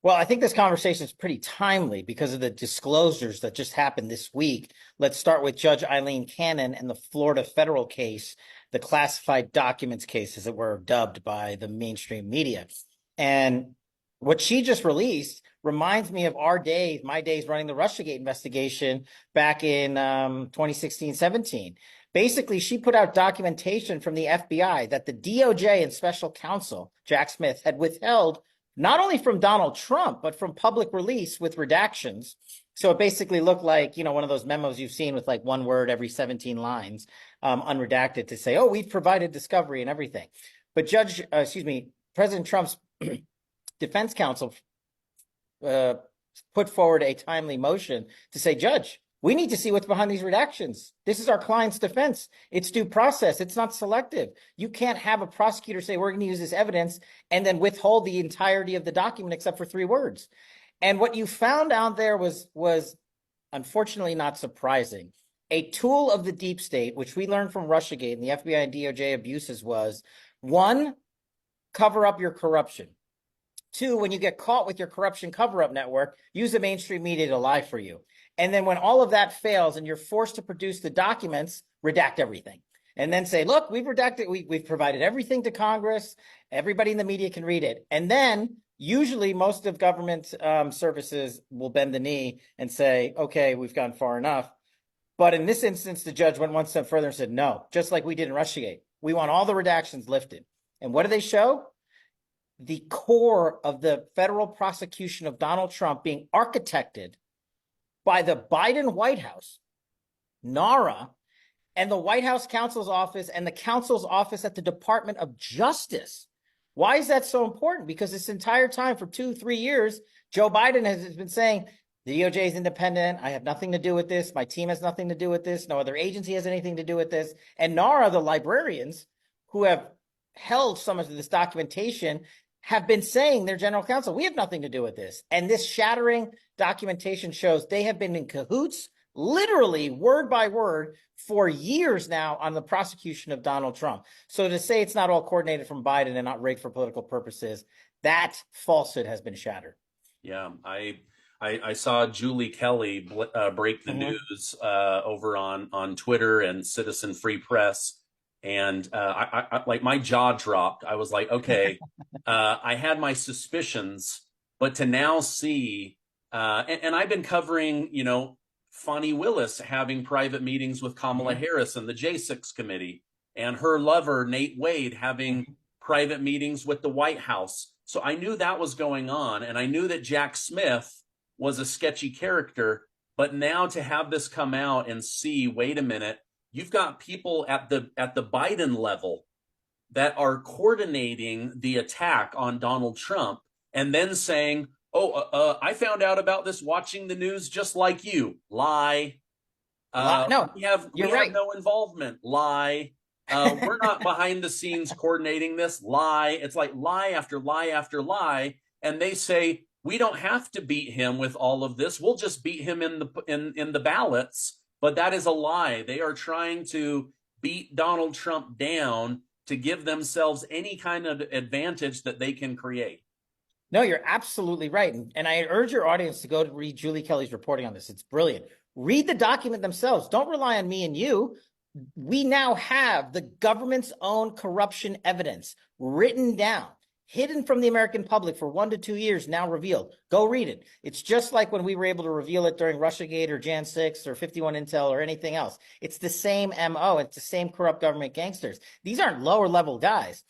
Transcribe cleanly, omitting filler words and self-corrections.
Well, I think this conversation is pretty timely because of the disclosures that just happened this week. Let's start with Judge Eileen Cannon and the Florida federal case, the classified documents case, as it were dubbed by the mainstream media. And what she just released reminds me of our days, my days running the Russiagate investigation back in 2016-17. Basically, she put out documentation from the FBI that the DOJ and special counsel, Jack Smith, had withheld not only from Donald Trump, but from public release with redactions. So it basically looked like, one of those memos you've seen with like one word every 17 lines, unredacted, to say, oh, we've provided discovery and everything. But President Trump's defense counsel put forward a timely motion to say, Judge, we need to see what's behind these redactions. This is our client's defense. It's due process. It's not selective. You can't have a prosecutor say, we're going to use this evidence and then withhold the entirety of the document except for 3 words. And what you found out there was unfortunately not surprising. A tool of the deep state, which we learned from Russiagate and the FBI and DOJ abuses, was 1, cover up your corruption. 2, when you get caught with your corruption cover-up network, use the mainstream media to lie for you. And then when all of that fails and you're forced to produce the documents, redact everything. And then say, look, we've redacted, we've provided everything to Congress. Everybody in the media can read it. And then usually most of government services will bend the knee and say, okay, we've gone far enough. But in this instance, the judge went one step further and said, no, just like we did in Russiagate. We want all the redactions lifted. And what do they show? The core of the federal prosecution of Donald Trump being architected by the Biden White House, NARA, and the White House counsel's office and the counsel's office at the Department of Justice. Why is that so important? Because this entire time for 2-3 years, Joe Biden has been saying, the DOJ is independent. I have nothing to do with this. My team has nothing to do with this. No other agency has anything to do with this. And NARA, the librarians who have held some of this documentation, have been saying, their general counsel, we have nothing to do with this. And this shattering documentation shows they have been in cahoots, literally word by word, for years now on the prosecution of Donald Trump. So to say it's not all coordinated from Biden and not rigged for political purposes, that falsehood has been shattered. Yeah, I saw Julie Kelly break the news over on Twitter and Citizen Free Press. And I like, my jaw dropped. I was like, okay, I had my suspicions, but to now see, and I've been covering, Fani Willis having private meetings with Kamala Harris and the J6 committee, and her lover, Nate Wade, having private meetings with the White House. So I knew that was going on, and I knew that Jack Smith was a sketchy character. But now to have this come out and see, wait a minute, you've got people at the Biden level that are coordinating the attack on Donald Trump and then saying, I found out about this watching the news just like you. Lie. No, we have no involvement. Lie. We're not behind the scenes coordinating this. Lie. It's like lie after lie after lie. And they say, we don't have to beat him with all of this. We'll just beat him in the ballots. But that is a lie. They are trying to beat Donald Trump down to give themselves any kind of advantage that they can create. No, you're absolutely right. And I urge your audience to go to read Julie Kelly's reporting on this. It's brilliant. Read the document themselves. Don't rely on me and you. We now have the government's own corruption evidence written down, hidden from the American public for 1 to 2 years, now revealed. Go read it. It's just like when we were able to reveal it during Russiagate or Jan 6 or 51 Intel or anything else. It's the same MO. It's the same corrupt government gangsters. These aren't lower level guys.